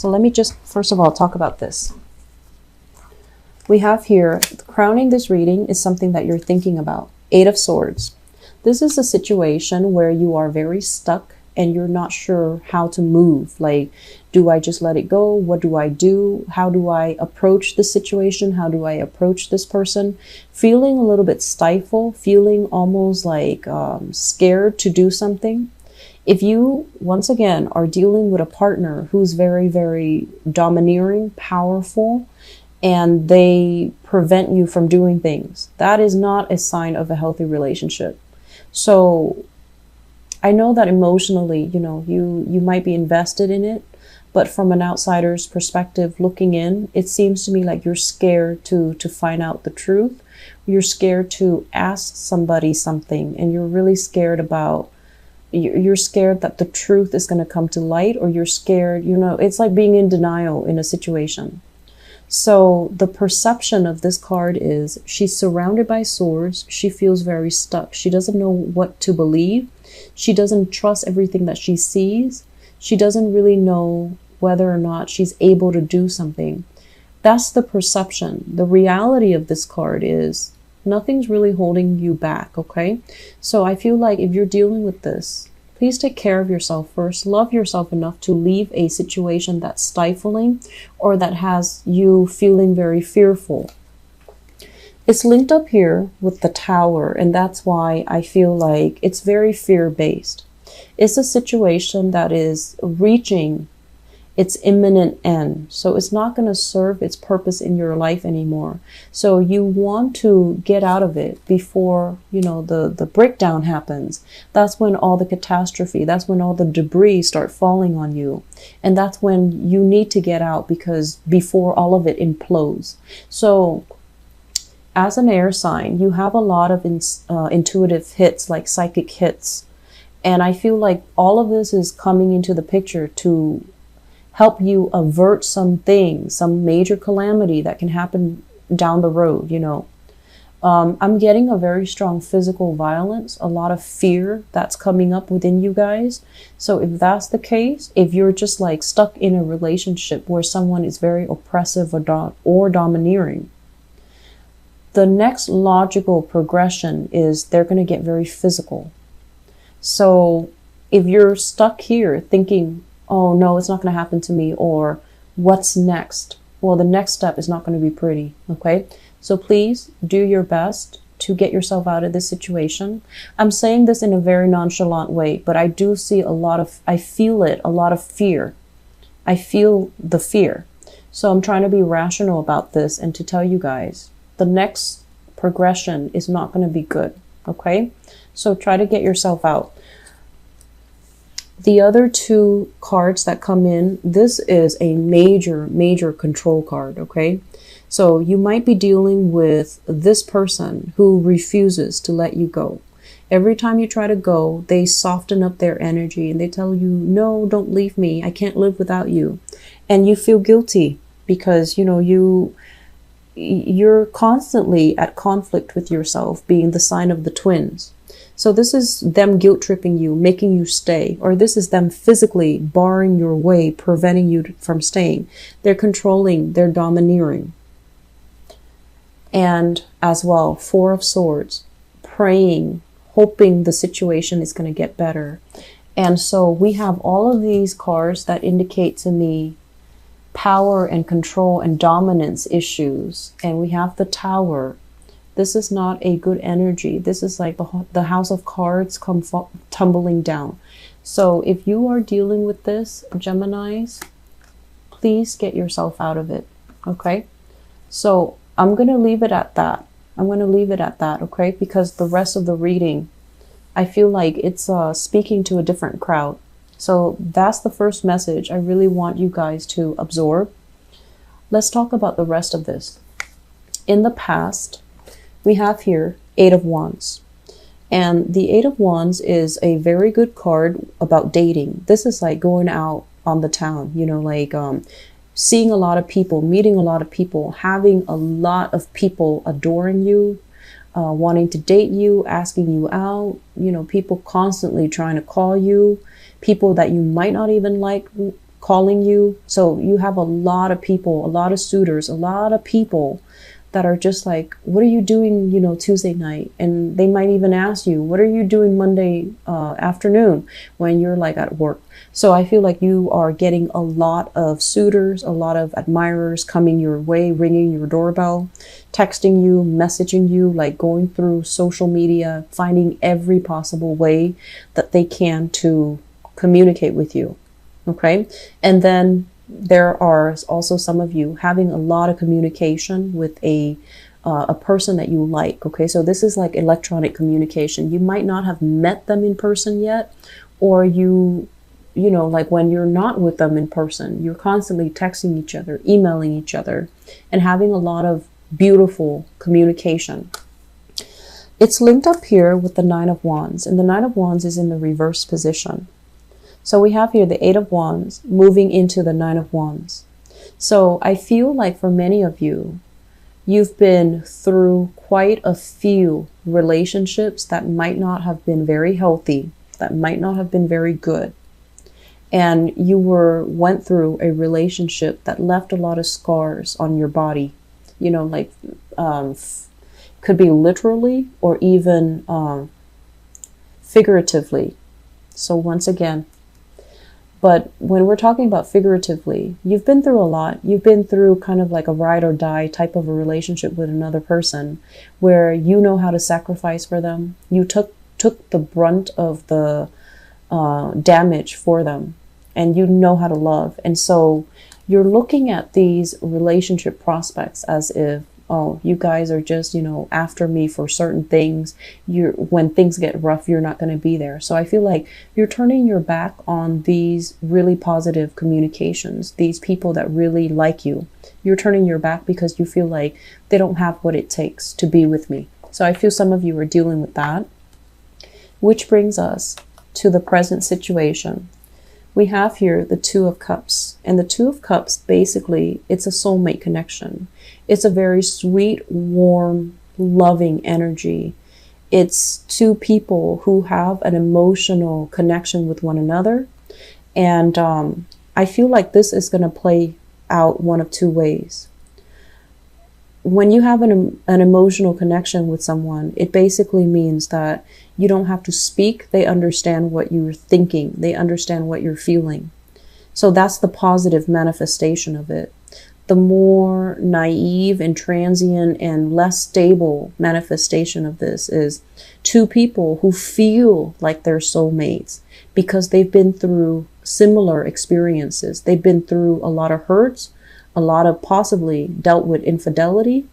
So let me just, first of all, talk about this. We have here, crowning this reading is something that you're thinking about. Eight of Swords. This is a situation where you are very stuck and you're not sure how to move. Like, do I just let it go? What do I do? How do I approach this situation? How do I approach this person? Feeling a little bit stifled, feeling almost like scared to do something. If you, once again, are dealing with a partner who's very, very domineering, powerful, and they prevent you from doing things, that is not a sign of a healthy relationship. So I know that emotionally, you might be invested in it, but from an outsider's perspective looking in, it seems to me like you're scared to find out the truth. You're scared to ask somebody something, and you're really scared about, you're scared that the truth is going to come to light, or you're scared, it's like being in denial in a situation. So the perception of this card is she's surrounded by swords. She feels very stuck. She doesn't know what to believe. She doesn't trust everything that she sees. She doesn't really know whether or not she's able to do something. That's the perception. The reality of this card is nothing's really holding you back, okay? So I feel like if you're dealing with this, please take care of yourself first. Love yourself enough to leave a situation that's stifling or that has you feeling very fearful. It's linked up here with the Tower, and that's why I feel like it's very fear-based. It's a situation that is reaching its imminent end. So it's not going to serve its purpose in your life anymore. So you want to get out of it before, the breakdown happens. That's when all the catastrophe, that's when all the debris start falling on you. And that's when you need to get out, because before all of it implodes. So as an air sign, you have a lot of intuitive hits, like psychic hits. And I feel like all of this is coming into the picture to help you avert some major calamity that can happen down the road, I'm getting a very strong physical violence, a lot of fear that's coming up within you guys. So if that's the case, if you're just like stuck in a relationship where someone is very oppressive or domineering, the next logical progression is they're going to get very physical. So if you're stuck here thinking, oh no, it's not going to happen to me, or what's next? Well, the next step is not going to be pretty, okay? So please do your best to get yourself out of this situation. I'm saying this in a very nonchalant way, but I do see I feel a lot of fear. I feel the fear. So I'm trying to be rational about this and to tell you guys, the next progression is not going to be good, okay? So try to get yourself out. The other two cards that come in, this is a major, major control card, okay? So you might be dealing with this person who refuses to let you go. Every time you try to go, they soften up their energy and they tell you, no, don't leave me. I can't live without you. And you feel guilty because, you're constantly at conflict with yourself, being the sign of the twins. So this is them guilt tripping you, making you stay, or this is them physically barring your way, preventing you from staying. They're controlling, they're domineering. And as well, Four of Swords, praying, hoping the situation is going to get better. And so we have all of these cards that indicate to me power and control and dominance issues. And we have the Tower. This is not a good energy. This is like the house of cards come tumbling down. So if you are dealing with this, Geminis, please get yourself out of it, okay? So I'm going to leave it at that. Okay? Because the rest of the reading, I feel like it's speaking to a different crowd. So that's the first message I really want you guys to absorb. Let's talk about the rest of this. In the past, we have here Eight of Wands. And the Eight of Wands is a very good card about dating. This is like going out on the town, seeing a lot of people, meeting a lot of people, having a lot of people adoring you, wanting to date you, asking you out, people constantly trying to call you, people that you might not even like calling you. So you have a lot of people, a lot of suitors, a lot of people that are just like, what are you doing, you know, Tuesday night? And they might even ask you, what are you doing Monday afternoon when you're like at work? So I feel like you are getting a lot of suitors, a lot of admirers coming your way, ringing your doorbell, texting you, messaging you, like going through social media, finding every possible way that they can to communicate with you. Okay. And then there are also some of you having a lot of communication with a person that you like. Okay, so this is like electronic communication. You might not have met them in person yet, or you know, like when you're not with them in person, you're constantly texting each other, emailing each other, and having a lot of beautiful communication. It's linked up here with the Nine of Wands, and the Nine of Wands is in the reverse position. So we have here the Eight of Wands moving into the Nine of Wands. So I feel like for many of you, you've been through quite a few relationships that might not have been very healthy, that might not have been very good. And you went through a relationship that left a lot of scars on your body, you know, like could be literally or even figuratively. So once again, but when we're talking about figuratively, you've been through a lot. You've been through kind of like a ride or die type of a relationship with another person where you know how to sacrifice for them. You took the brunt of the damage for them, and you know how to love. And so you're looking at these relationship prospects as if, oh, you guys are just, you know, after me for certain things. When things get rough, you're not going to be there. So I feel like you're turning your back on these really positive communications, these people that really like you. You're turning your back because you feel like they don't have what it takes to be with me. So I feel some of you are dealing with that, which brings us to the present situation. We have here the Two of Cups, and the Two of Cups, basically, it's a soulmate connection. It's a very sweet, warm, loving energy. It's two people who have an emotional connection with one another. And I feel like this is going to play out one of two ways. When you have an emotional connection with someone, it basically means that you don't have to speak. They understand what you're thinking. They understand what you're feeling. So that's the positive manifestation of it. The more naive and transient and less stable manifestation of this is two people who feel like they're soulmates because they've been through similar experiences. They've been through a lot of hurts, a lot of possibly dealt with infidelity,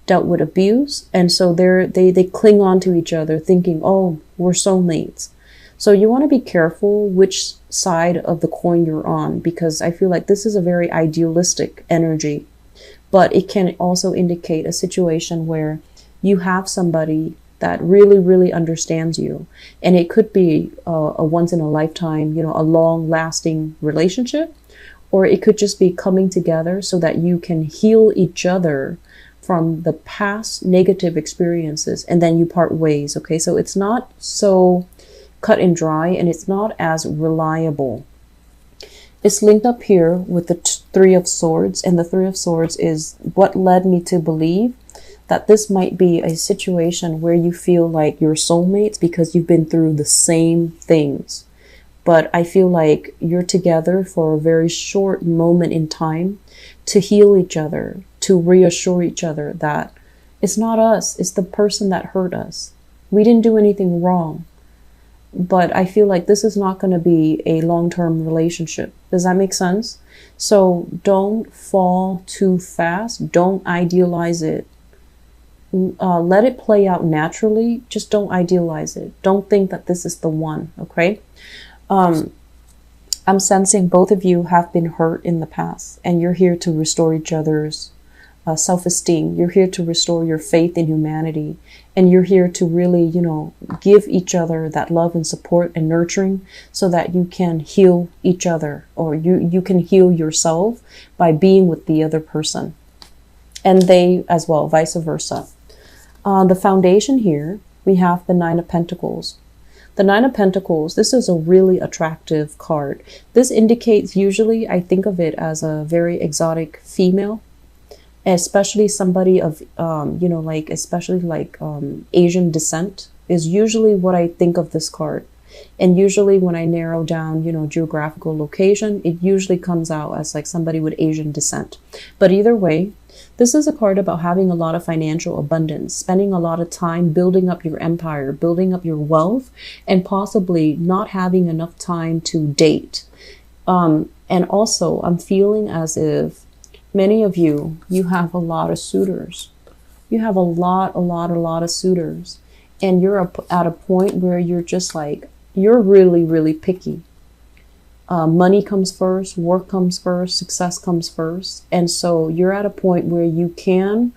dealt with abuse. And so they cling on to each other thinking, oh, we're soulmates. So you want to be careful which side of the coin you're on, because I feel like this is a very idealistic energy, but it can also indicate a situation where you have somebody that really, really understands you. And it could be a once in a lifetime, you know, a long lasting relationship, or it could just be coming together so that you can heal each other from the past negative experiences, and then you part ways. Okay, so it's not so cut and dry, and it's not as reliable. It's linked up here with the Three of Swords, and the Three of Swords is what led me to believe that this might be a situation where you feel like you're soulmates because you've been through the same things. But I feel like you're together for a very short moment in time to heal each other, to reassure each other that it's not us, it's the person that hurt us. We didn't do anything wrong. But I feel like this is not going to be a long-term relationship. Does that make sense? So don't fall too fast. Don't idealize it. Let it play out naturally. Just don't idealize it. Don't think that this is the one, okay? I'm sensing both of you have been hurt in the past, and you're here to restore each other's self-esteem. You're here to restore your faith in humanity, and you're here to really, you know, give each other that love and support and nurturing so that you can heal each other, or you can heal yourself by being with the other person, and they as well, vice versa. On the foundation here, we have the Nine of Pentacles. The Nine of Pentacles, this is a really attractive card. This indicates, usually I think of it as a very exotic female, especially somebody of, you know, like, especially like Asian descent is usually what I think of this card. And usually when I narrow down, you know, geographical location, it usually comes out as like somebody with Asian descent. But either way, this is a card about having a lot of financial abundance, spending a lot of time building up your empire, building up your wealth, and possibly not having enough time to date. And also, I'm feeling as if many of you, you have a lot of suitors. You have a lot of suitors. And you're at a point where you're just like, you're really, really picky. Money comes first, work comes first, success comes first. And so you're at a point where you can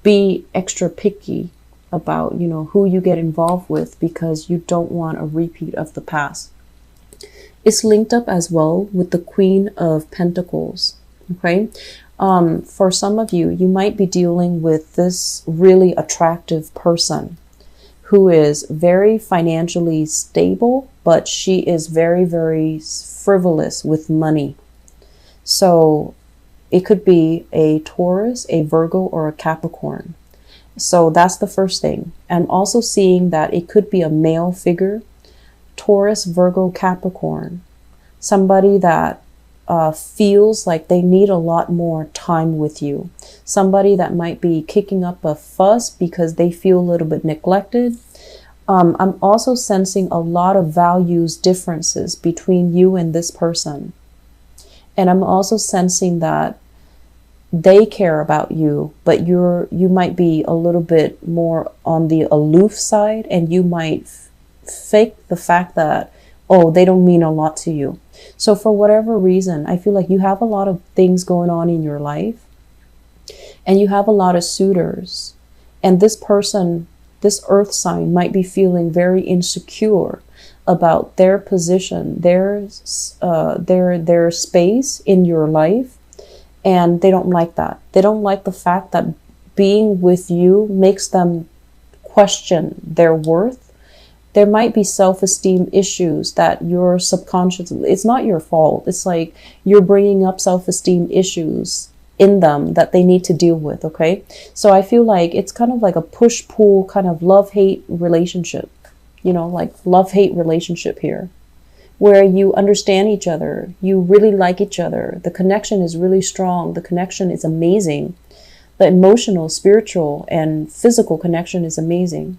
be extra picky about, you know, who you get involved with, because you don't want a repeat of the past. It's linked up as well with the Queen of Pentacles. Okay. For some of you, you might be dealing with this really attractive person who is very financially stable, but she is very, very frivolous with money. So it could be a Taurus, a Virgo, or a Capricorn. So that's the first thing. I'm also seeing that it could be a male figure, Taurus, Virgo, Capricorn, somebody that feels like they need a lot more time with you. Somebody that might be kicking up a fuss because they feel a little bit neglected. I'm also sensing a lot of values differences between you and this person. And I'm also sensing that they care about you, but you might be a little bit more on the aloof side, and you might fake the fact that, oh, they don't mean a lot to you. So for whatever reason, I feel like you have a lot of things going on in your life, and you have a lot of suitors, and this person, this earth sign, might be feeling very insecure about their position, their space in your life, and they don't like that. They don't like the fact that being with you makes them question their worth. There might be self-esteem issues that your subconscious, it's not your fault. It's like you're bringing up self-esteem issues in them that they need to deal with. Okay. So I feel like it's kind of like a push-pull kind of love-hate relationship, you know, like love-hate relationship here, where you understand each other. You really like each other. The connection is really strong. The connection is amazing. The emotional, spiritual, and physical connection is amazing.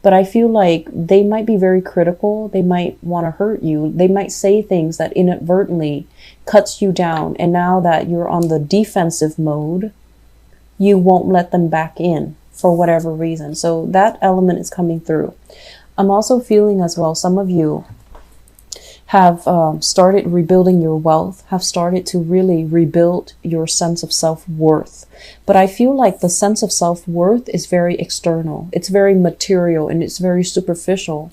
But I feel like they might be very critical. They might want to hurt you. They might say things that inadvertently cuts you down. And now that you're on the defensive mode, you won't let them back in for whatever reason. So that element is coming through. I'm also feeling as well, some of you have started rebuilding your wealth, have started to really rebuild your sense of self-worth. But I feel like the sense of self-worth is very external. It's very material and it's very superficial.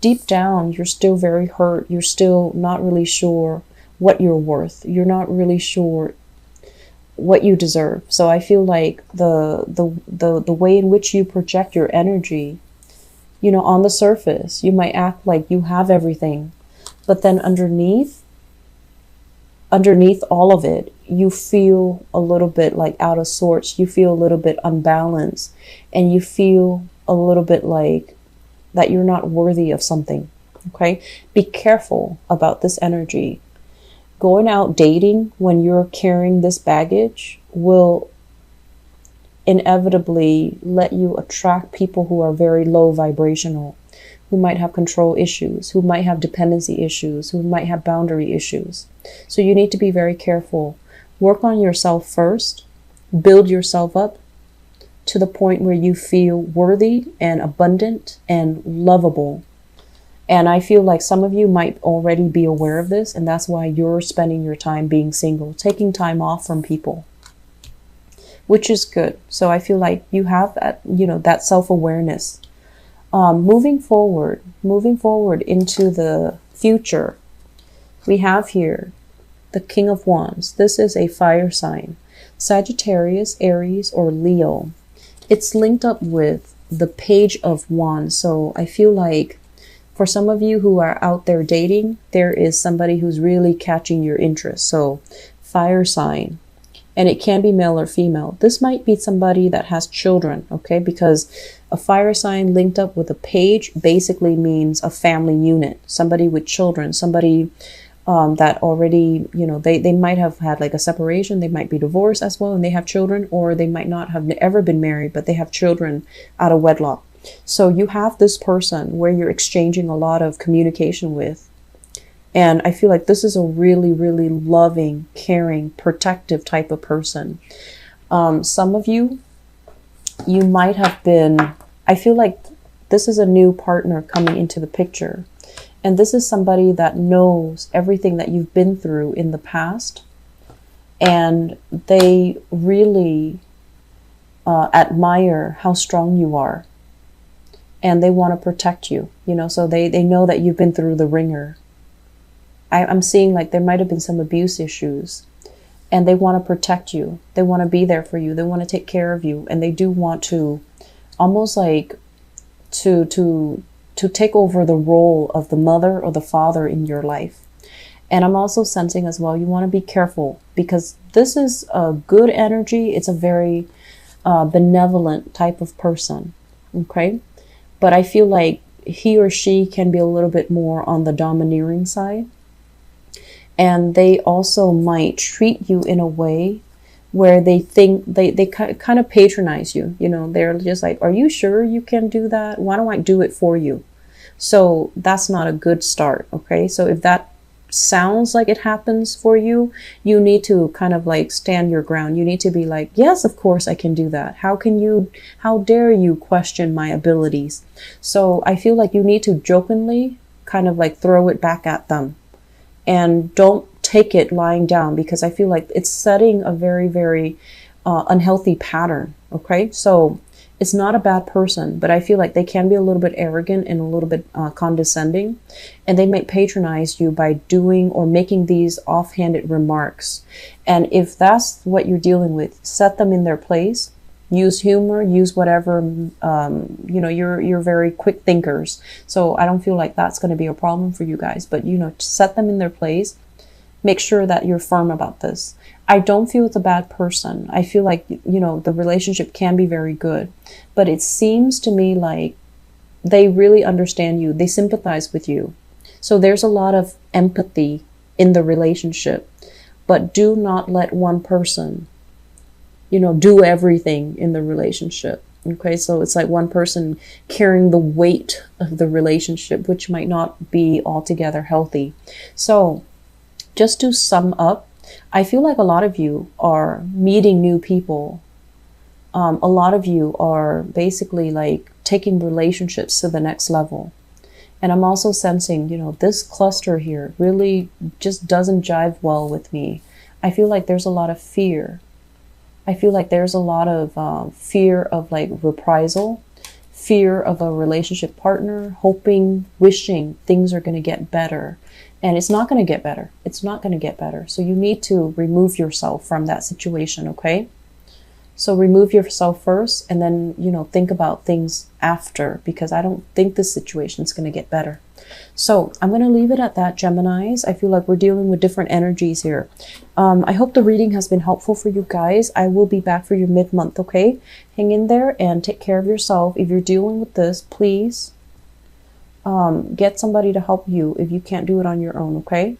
Deep down, you're still very hurt. You're still not really sure what you're worth. You're not really sure what you deserve. So I feel like the way in which you project your energy, you know, on the surface, you might act like you have everything. But then underneath all of it, you feel a little bit like out of sorts. You feel a little bit unbalanced, and you feel a little bit like that you're not worthy of something. Okay. Be careful about this energy. Going out dating when you're carrying this baggage will inevitably let you attract people who are very low vibrational, who might have control issues, who might have dependency issues, who might have boundary issues. So you need to be very careful. Work on yourself first. Build yourself up to the point where you feel worthy and abundant and lovable. And I feel like some of you might already be aware of this, and that's why you're spending your time being single, taking time off from people, which is good. So I feel like you have that, you know, that self-awareness. Moving forward into the future, we have here the King of Wands. This is a fire sign, Sagittarius, Aries, or Leo. It's linked up with the Page of Wands. So I feel like For some of you who are out there dating, there is somebody who's really catching your interest. So fire sign, and it can be male or female. This might be somebody that has children, okay? Because a fire sign linked up with a page basically means a family unit, somebody with children, somebody that already, you know, they might have had like a separation, they might be divorced as well, and they have children, or they might not have ever been married, but they have children out of wedlock. So you have this person where you're exchanging a lot of communication with. And I feel like this is a really, really loving, caring, protective type of person. Some of you, you might have been, I feel like this is a new partner coming into the picture. And this is somebody that knows everything that you've been through in the past. And they really admire how strong you are. And they want to protect you, you know, so they know that you've been through the ringer. I'm seeing like there might have been some abuse issues, and they want to protect you. They want to be there for you. They want to take care of you. And they do want to almost like to take over the role of the mother or the father in your life. And I'm also sensing as well, you want to be careful, because this is a good energy. It's a very benevolent type of person. Okay. But I feel like he or she can be a little bit more on the domineering side. And they also might treat you in a way where they think they kind of patronize you. You know, they're just like, are you sure you can do that? Why don't I do it for you? So that's not a good start. Okay. So if that sounds like it happens for you, you need to kind of like stand your ground. You need to be like, yes, of course I can do that. How dare you question my abilities? So I feel like you need to jokingly kind of like throw it back at them, and don't take it lying down, because I feel like it's setting a very, very unhealthy pattern. Okay. So it's not a bad person, but I feel like they can be a little bit arrogant and a little bit condescending, and they might patronize you by doing or making these offhanded remarks. And if that's what you're dealing with, set them in their place. Use humor, use whatever, you know, you're very quick thinkers. So I don't feel like that's going to be a problem for you guys, but, you know, set them in their place. Make sure that you're firm about this. I don't feel it's a bad person. I feel like, you know, the relationship can be very good, but it seems to me like they really understand you. They sympathize with you. So there's a lot of empathy in the relationship, but do not let one person, you know, do everything in the relationship. Okay. So it's like one person carrying the weight of the relationship, which might not be altogether healthy. So just to sum up, I feel like a lot of you are meeting new people. A lot of you are basically like taking relationships to the next level. And I'm also sensing, you know, this cluster here really just doesn't jive well with me. I feel like there's a lot of fear. I feel like there's a lot of fear of like reprisal, fear of a relationship partner, hoping, wishing things are going to get better. And it's not going to get better. It's not going to get better. So you need to remove yourself from that situation, okay? So remove yourself first, and then, you know, think about things after, because I don't think this situation is going to get better. So I'm going to leave it at that, Geminis. I feel like we're dealing with different energies here. I hope the reading has been helpful for you guys. I will be back for your mid-month, okay? Hang in there and take care of yourself. If you're dealing with this, please get somebody to help you if you can't do it on your own, okay?